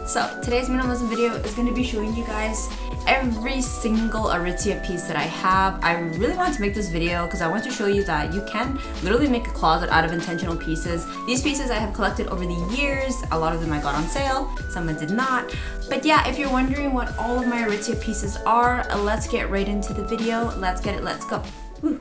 So today's minimalism video is going to be showing you guys every single Aritzia piece that I have. I really wanted to make this video because I want to show you that you can literally make a closet out of intentional pieces. These pieces I have collected over the years. A lot of them I got on sale, some I did not. But yeah, if you're wondering what all of my Aritzia pieces are, let's get right into the video. Let's get it, let's go. Woo.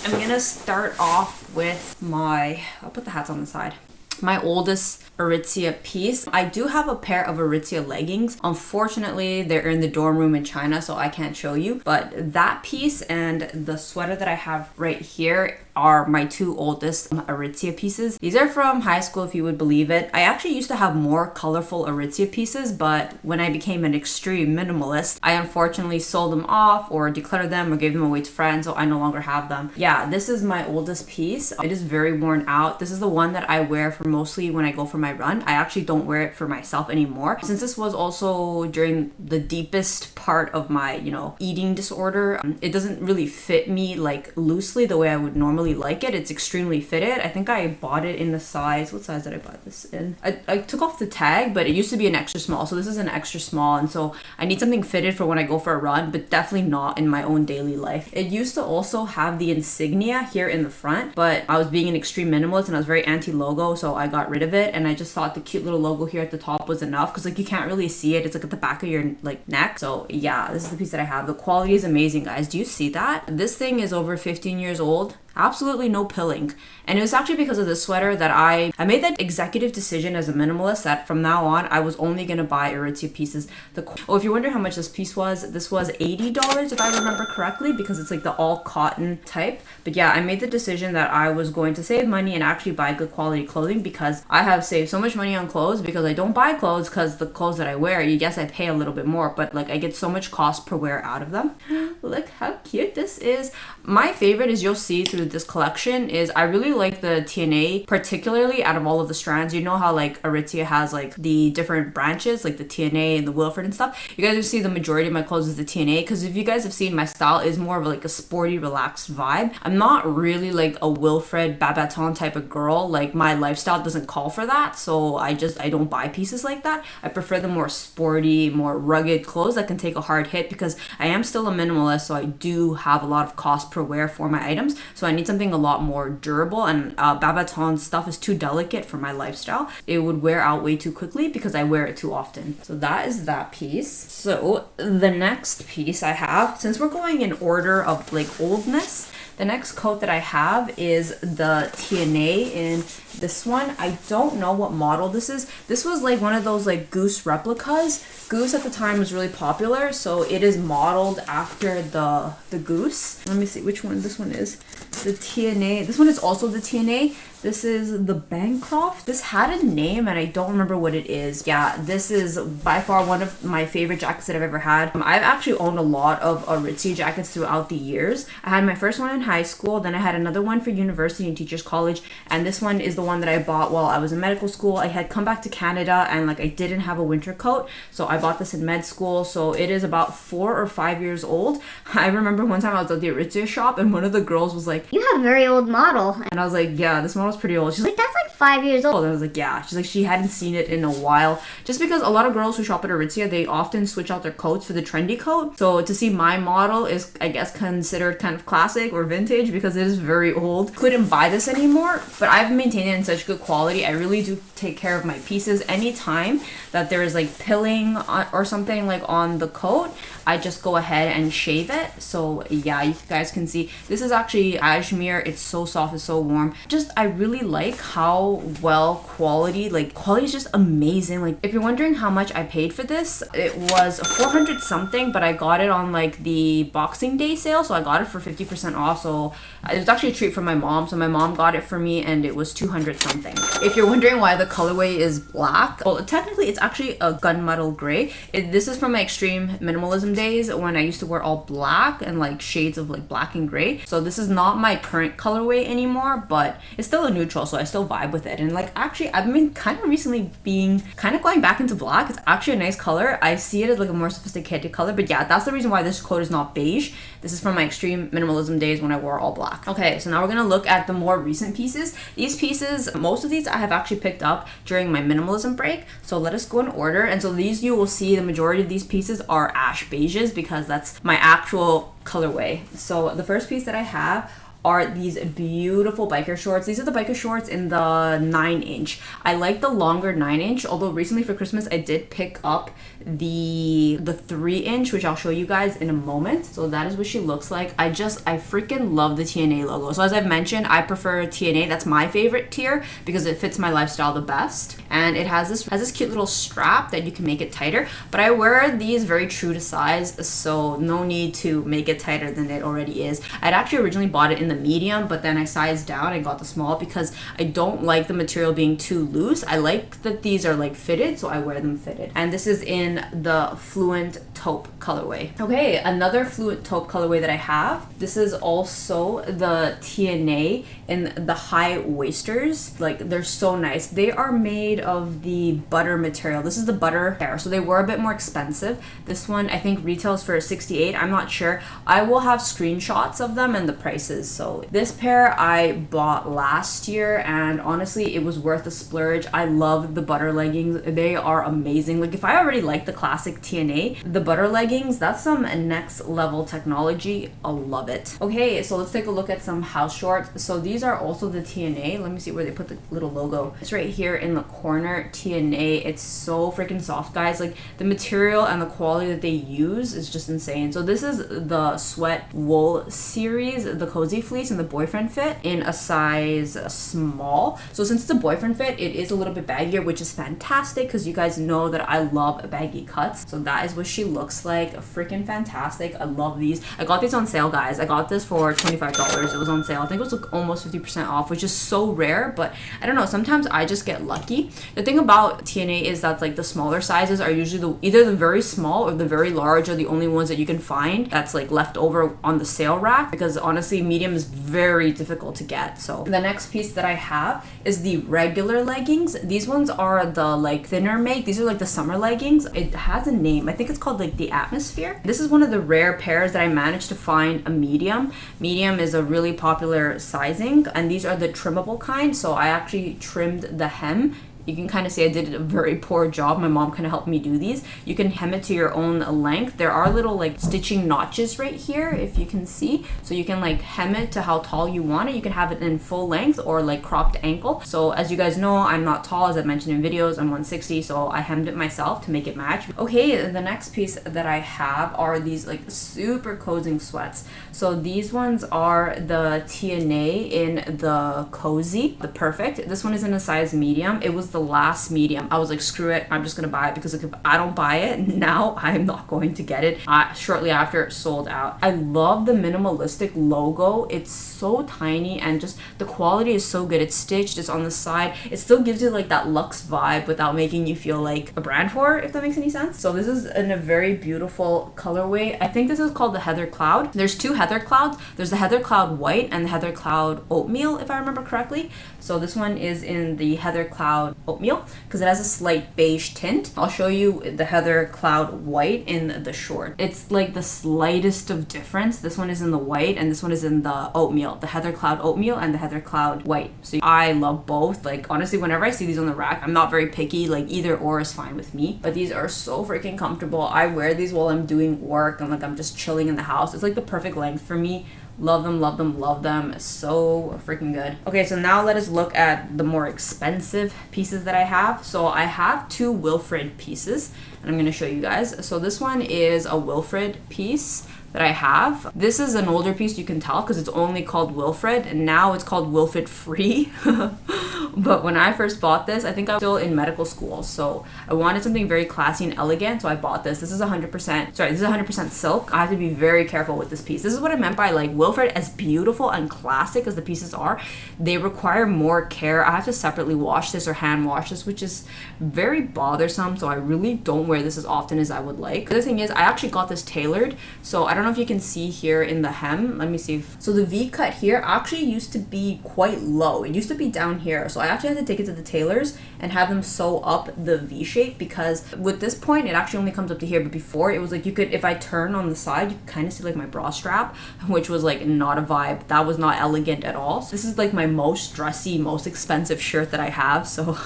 I'm gonna start off with I'll put the hats on the side. My oldest Aritzia piece. I do have a pair of Aritzia leggings. Unfortunately, they're in the dorm room in China, so I can't show you. But that piece and the sweater that I have right here are my two oldest Aritzia pieces. These are from high school, if you would believe it. I actually used to have more colorful Aritzia pieces, but when I became an extreme minimalist, I unfortunately sold them off or decluttered them or gave them away to friends, so I no longer have them. Yeah, this is my oldest piece. It is very worn out. This is the one that I wear for mostly when I go for my run. I actually don't wear it for myself anymore. Since this was also during the deepest part of my, eating disorder, it doesn't really fit me like loosely the way I would normally like it. It's extremely fitted. I think I bought it in the size, what size did I buy this in? I took off the tag, but it used to be an extra small, so this is an extra small, and so I need something fitted for when I go for a run, but definitely not in my own daily life. It used to also have the insignia here in the front, but I was being an extreme minimalist and I was very anti-logo, so I got rid of it, and I just thought the cute little logo here at the top was enough because you can't really see it. It's at the back of your neck. So yeah, this is the piece that I have. The quality is amazing, guys. Do you see that? This thing is over 15 years old. Absolutely no pilling. And it was actually because of this sweater that I made that executive decision as a minimalist that from now on I was only going to buy Aritzia pieces. If you're wondering how much this piece was, this was $80 if I remember correctly, because it's the all cotton type. But yeah, I made the decision that I was going to save money and actually buy good quality clothing, because I have saved so much money on clothes because I don't buy clothes because the clothes that I wear, yes, I pay a little bit more, but I get so much cost per wear out of them. Look how cute this is. My favorite, is you'll see through this collection, is I really like the TNA, particularly out of all of the strands. You know how Aritzia has the different branches, the TNA and the Wilfred and stuff. You guys will see the majority of my clothes is the TNA, because if you guys have seen, my style is more of a sporty, relaxed vibe. I'm not really a Wilfred Babaton type of girl. My lifestyle doesn't call for that, so I don't buy pieces like that. I prefer the more sporty, more rugged clothes that can take a hard hit, because I am still a minimalist, so I do have a lot of cost per wear for my items, so I need something a lot more durable, and Babaton stuff is too delicate for my lifestyle. It would wear out way too quickly because I wear it too often. So that is that piece. So the next piece I have, since we're going in order of oldness, the next coat that I have is the TNA in this one. I don't know what model this is. This was one of those Goose replicas. Goose at the time was really popular, so it is modeled after the Goose. Let me see which one this one is. The TNA. This one is also the TNA. This is the Bancroft. This had a name and I don't remember what it is. Yeah, this is by far one of my favorite jackets that I've ever had. I've actually owned a lot of Aritzia jackets throughout the years. I had my first one in high school, then I had another one for university and teachers college, and this one is the one that I bought while I was in medical school. I had come back to Canada and I didn't have a winter coat, so I bought this in med school. So it is about 4 or 5 years old. I remember one time I was at the Aritzia shop and one of the girls was like, "You have a very old model." And I was like, "Yeah, this model's pretty old." She's like, "That's 5 years old." And I was like, "Yeah." She's like, she hadn't seen it in a while, just because a lot of girls who shop at Aritzia, they often switch out their coats for the trendy coat. So to see my model is, I guess, considered kind of classic or vintage because it is very old. Couldn't buy this anymore, but I've maintained it in such good quality. I really do take care of my pieces. Anytime that there is pilling or something on the coat, I just go ahead and shave it. So yeah, you guys can see this is actually cashmere. It's so soft, it's so warm. I really like how well quality is just amazing. If you're wondering how much I paid for this, it was 400 something, but I got it on the Boxing Day sale, so I got it for 50% off. So it was actually a treat for my mom, so my mom got it for me and it was 200 something. If you're wondering why the colorway is black, well, technically it's actually a gunmetal gray. This is from my extreme minimalism minimalism days when I used to wear all black and like shades of like black and gray. So this is not my current colorway anymore, but it's still a neutral, so I still vibe with it. And like actually I've been kind of recently being kind of going back into black. It's actually a nice color. I see it as like a more sophisticated color, but yeah, that's the reason why this coat is not beige. This is from my extreme minimalism days when I wore all black. Okay, so now we're gonna look at the more recent pieces. These pieces, most of these I have actually picked up during my minimalism break. So let us go in order. And so these, you will see the majority of these pieces are ash beiges because that's my actual colorway. So the first piece that I have are these beautiful biker shorts. These are the biker shorts in the 9-inch. I like the longer 9-inch, although recently for Christmas I did pick up the 3-inch, which I'll show you guys in a moment. So that is what she looks like. I freaking love the TNA logo. So as I've mentioned, I prefer TNA. That's my favorite tier because it fits my lifestyle the best. And it has this cute little strap that you can make it tighter. But I wear these very true to size, so no need to make it tighter than it already is. I'd actually originally bought it in the medium, but then I sized down and got the small because I don't like the material being too loose. I like that these are like fitted, so I wear them fitted. And this is in the Fluent Taupe colorway. Okay, another Fluent Taupe colorway that I have. This is also the TNA in the high waisters. Like, they're so nice. They are made of the butter material. This is the butter hair, so they were a bit more expensive. This one I think retails for $68. I'm not sure. I will have screenshots of them and the prices. So this pair I bought last year, and honestly it was worth a splurge. I love the butter leggings. They are amazing. Like, if I already like the classic TNA, the butter leggings, that's some next level technology. I'll love it. Okay, so let's take a look at some house shorts. So these are also the TNA. Let me see where they put the little logo. It's right here in the corner. TNA. It's so freaking soft, guys. Like, the material and the quality that they use is just insane. So this is the sweat wool series, the cozy fleece and the boyfriend fit in a size small. So since it's a boyfriend fit, it is a little bit baggier, which is fantastic because you guys know that I love baggy cuts. So that is what she looks like. Freaking fantastic. I love these. I got these on sale, guys. I got this for $25. It was on sale. I think it was like almost 50% off, which is so rare, but I don't know, sometimes I just get lucky. The thing about TNA is that like the smaller sizes are usually either the very small or the very large are the only ones that you can find that's like left over on the sale rack, because honestly medium is very difficult to get. So the next piece that I have is the regular leggings. These ones are the like thinner make. These are like the summer leggings. It has a name. I think it's called like the Atmosphere. This is one of the rare pairs that I managed to find a medium. Medium is a really popular sizing, and these are the trimmable kind. So I actually trimmed the hem. You can kind of see I did a very poor job. My mom kind of helped me do these. You can hem it to your own length. There are little like stitching notches right here, if you can see. So you can like hem it to how tall you want it. You can have it in full length or like cropped ankle. So as you guys know, I'm not tall, as I mentioned in videos. I'm 160, so I hemmed it myself to make it match. Okay, the next piece that I have are these like super cozy sweats. So these ones are the TNA in the cozy, the perfect. This one is in a size medium. It was the last medium. I was like, screw it, I'm just gonna buy it, because like, if I don't buy it now, I'm not going to get it. Shortly after, it sold out. I love the minimalistic logo. It's so tiny and just the quality is so good. It's stitched, it's on the side. It still gives you like that luxe vibe without making you feel like a brand whore, if that makes any sense. So this is in a very beautiful colorway. I think this is called the Heather Cloud. There's two Heather Clouds. There's the Heather Cloud White and the Heather Cloud Oatmeal, if I remember correctly. So this one is in the Heather Cloud Oatmeal because it has a slight beige tint. I'll show you the Heather Cloud White in the short. It's like the slightest of difference. This one is in the white and this one is in the oatmeal. The Heather Cloud Oatmeal and the Heather Cloud White. So I love both. Like, honestly, whenever I see these on the rack, I'm not very picky. Like, either or is fine with me. But these are so freaking comfortable. I wear these while I'm doing work and like I'm just chilling in the house. It's like the perfect length for me. Love them, love them, love them. So freaking good. Okay, so now let us look at the more expensive pieces that I have. So I have two Wilfred pieces and I'm gonna show you guys. So this one is a Wilfred piece that I have. This is an older piece, you can tell, because it's only called Wilfred, and now it's called Wilfred Free. But when I first bought this, I think I was still in medical school, so I wanted something very classy and elegant, so I bought this. This is 100% silk. I have to be very careful with this piece. This is what I meant by like Wilfred, as beautiful and classic as the pieces are, they require more care. I have to separately wash this or hand wash this, which is very bothersome, so I really don't wear this as often as I would like. The other thing is I actually got this tailored, so I don't know if you can see here in the hem. Let me see so the V cut here actually used to be quite low. It used to be down here, so I actually had to take it to the tailors and have them sew up the V shape, because with this point it actually only comes up to here, but before it was like you could, if I turn on the side, you could kind of see like my bra strap, which was like not a vibe. That was not elegant at all. So this is like my most dressy, most expensive shirt that I have, so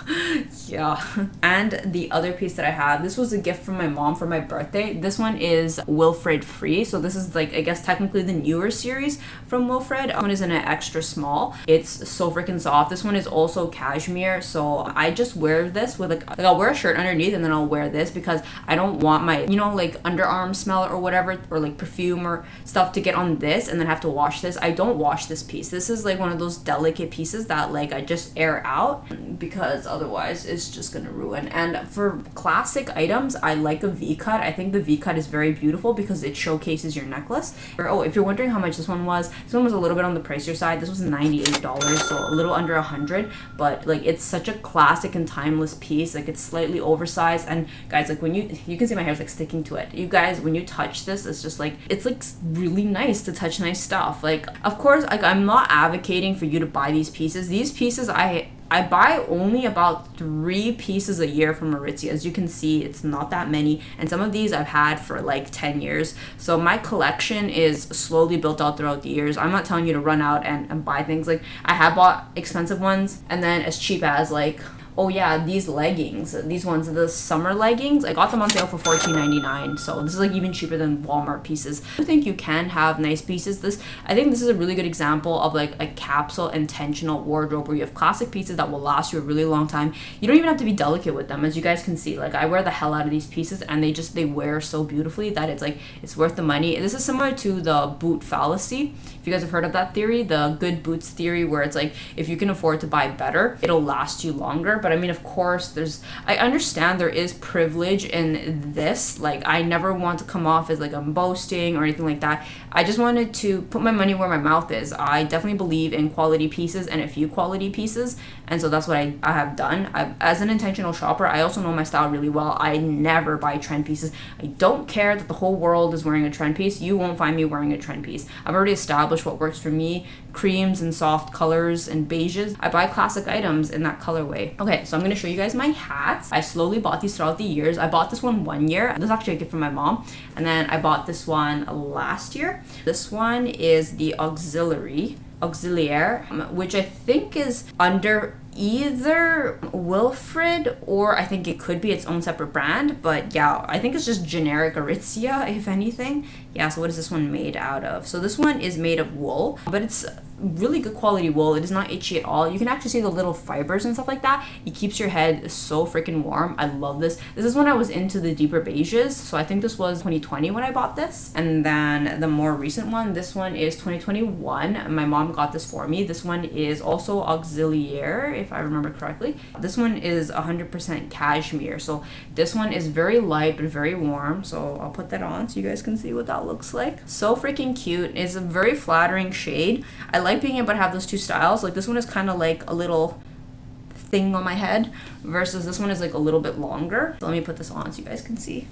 yeah. And the other piece that I have, this was a gift from my mom for my birthday. This one is Wilfred free, so this is like, I guess technically the newer series from Wilfred. This one is in an extra small. It's so freaking soft. This one is also cashmere, so I just wear this with like I'll wear a shirt underneath and then I'll wear this, because I don't want my, you know, like underarm smell or whatever, or like perfume or stuff to get on this and then have to wash this. I don't wash this piece. This is like one of those delicate pieces that like I just air out, because otherwise it's just gonna ruin. And for classic items, I like a V cut. I think the V cut is very beautiful because it showcases your necklace. Oh, if you're wondering how much this one was a little bit on the pricier side. This was $98, so a little under $100, but like it's such a classic and timeless piece. Like it's slightly oversized, and guys, like when you can see my hair's like sticking to it. You guys, when you touch this, it's just like, it's like really nice to touch nice stuff. Like, of course, like I'm not advocating for you to buy these pieces. These pieces I buy only about 3 pieces a year from Aritzia. As you can see, it's not that many, and some of these I've had for like 10 years. So my collection is slowly built out throughout the years. I'm not telling you to run out and buy things. Like I have bought expensive ones, and then as cheap as like, oh yeah, these leggings, these ones, the summer leggings, I got them on sale for $14.99, so this is like even cheaper than Walmart pieces. I think you can have nice pieces. I think this is a really good example of like a capsule intentional wardrobe, where you have classic pieces that will last you a really long time. You don't even have to be delicate with them. As you guys can see, like I wear the hell out of these pieces, and they wear so beautifully that it's like, it's worth the money. This is similar to the boot fallacy. If you guys have heard of that theory, the good boots theory, where it's like, if you can afford to buy better, it'll last you longer. But I mean, of course, I understand there is privilege in this. Like, I never want to come off as like I'm boasting or anything like that. I just wanted to put my money where my mouth is. I definitely believe in quality pieces and a few quality pieces. And so that's what I have done. As an intentional shopper, I also know my style really well. I never buy trend pieces. I don't care that the whole world is wearing a trend piece. You won't find me wearing a trend piece. I've already established what works for me. Creams and soft colors and beiges. I buy classic items in that colorway. Okay, so I'm going to show you guys my hats. I slowly bought these throughout the years. I bought this one year. This is actually a gift from my mom. And then I bought this one last year. This one is the auxiliaire, which I think is under either Wilfred, or I think it could be its own separate brand, but yeah, I think it's just generic Aritzia, if anything. Yeah, so what is this one made out of? So this one is made of wool, but it's really good quality wool. It is not itchy at all. You can actually see the little fibers and stuff like that. It keeps your head so freaking warm. I love this. This is when I was into the deeper beiges, so I think this was 2020 when I bought this. And then the more recent one, this one is 2021. My mom got this for me. This one is also auxiliaire, if I remember correctly. This one is 100% cashmere, so this one is very light but very warm. So I'll put that on so you guys can see what that looks like. So freaking cute. It's a very flattering shade. I like being able to have those two styles. Like this one is kind of like a little thing on my head, versus this one is like a little bit longer. So let me put this on so you guys can see.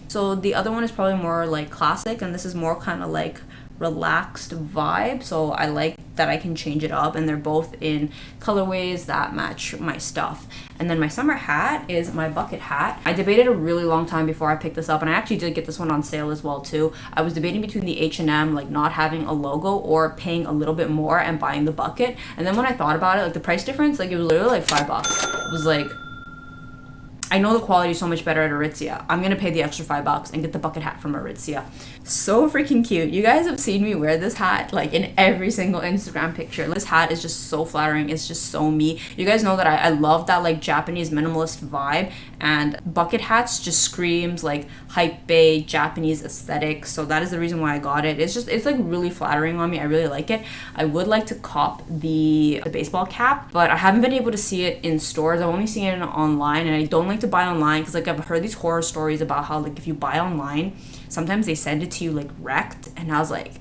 So the other one is probably more like classic, and this is more kind of like relaxed vibe. So I like that I can change it up, and they're both in colorways that match my stuff. And then my summer hat is my bucket hat. I debated a really long time before I picked this up, and I actually did get this one on sale as well too. I was debating between the H&M, like not having a logo, or paying a little bit more and buying the bucket. And then when I thought about it, like the price difference, like it was literally like $5. It was like I know the quality is so much better at Aritzia. I'm gonna pay the extra $5 and get the bucket hat from Aritzia. So freaking cute. You guys have seen me wear this hat like in every single Instagram picture. This hat is just so flattering. It's just so me. You guys know that I love that like Japanese minimalist vibe, and bucket hats just screams like hype bae Japanese aesthetic. So that is the reason why I got it. It's like really flattering on me. I really like it. I would like to cop the baseball cap, but I haven't been able to see it in stores. I've only seen it online, and I don't like to buy online because like I've heard these horror stories about how like if you buy online, sometimes they send it to you like wrecked, and I was like,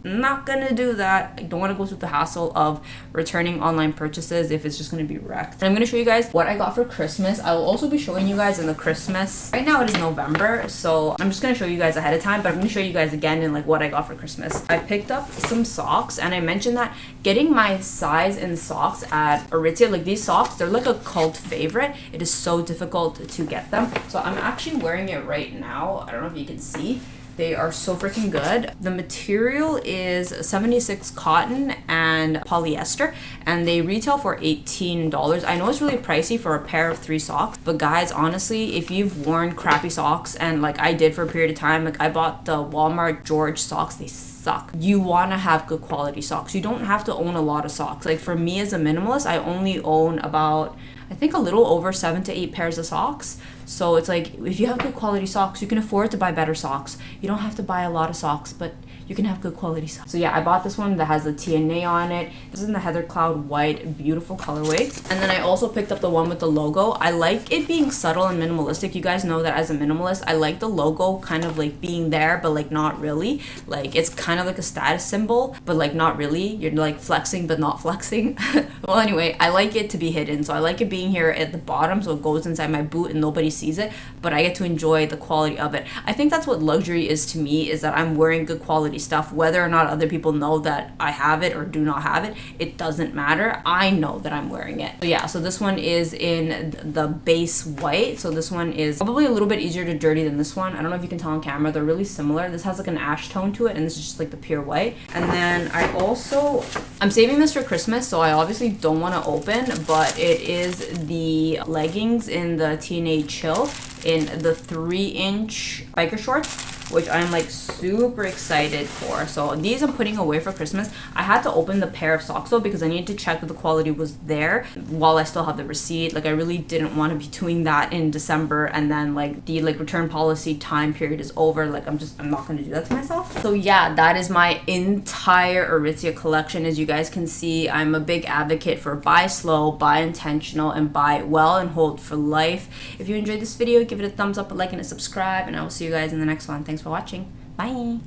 not gonna do that. I don't want to go through the hassle of returning online purchases if it's just gonna be wrecked. And I'm gonna show you guys what I got for Christmas. I will also be showing you guys in the Christmas. Right now it is November, so I'm just gonna show you guys ahead of time, but I'm gonna show you guys again in like what I got for Christmas. I picked up some socks, and I mentioned that getting my size in socks at Aritzia, like these socks, they're like a cult favorite. It is so difficult to get them. So I'm actually wearing it right now. I don't know if you can see. They are so freaking good. The material is 76 cotton and polyester, and they retail for $18. I know it's really pricey for a pair of 3 socks, but guys, honestly, if you've worn crappy socks, and like I did for a period of time, like I bought the Walmart George socks, they suck. You want to have good quality socks. You don't have to own a lot of socks. Like for me as a minimalist, I only own about, I think, a little over 7 to 8 pairs of socks. So it's like, if you have good quality socks, you can afford to buy better socks. You don't have to buy a lot of socks, but you can have good quality socks. So yeah, I bought this one that has the TNA on it. This is in the Heather Cloud white, beautiful colorway. And then I also picked up the one with the logo. I like it being subtle and minimalistic. You guys know that as a minimalist, I like the logo kind of like being there, but like not really. Like it's kind of like a status symbol, but like not really. You're like flexing, but not flexing. Well, anyway, I like it to be hidden. So I like it being here at the bottom, so it goes inside my boot and nobody sees it, but I get to enjoy the quality of it. I think that's what luxury is to me, is that I'm wearing good quality stuff. Whether or not other people know that I have it or do not have it, it doesn't matter. I know that I'm wearing it. So yeah, so this one is in the base white. So this one is probably a little bit easier to dirty than this one. I don't know if you can tell on camera, they're really similar. This has like an ash tone to it, and this is just like the pure white. And then I'm saving this for Christmas, so I obviously don't want to open, but it is the leggings in the TNA Chill in the 3-inch biker shorts, which I'm like super excited for. So these I'm putting away for Christmas. I had to open the pair of socks though because I needed to check that the quality was there while I still have the receipt. Like I really didn't want to be doing that in December, and then like the like return policy time period is over. Like I'm not going to do that to myself. So yeah, that is my entire Aritzia collection. As you guys can see, I'm a big advocate for buy slow, buy intentional, and buy well and hold for life. If you enjoyed this video, give it a thumbs up, a like, and a subscribe, and I will see you guys in the next one. Thanks for watching. Bye.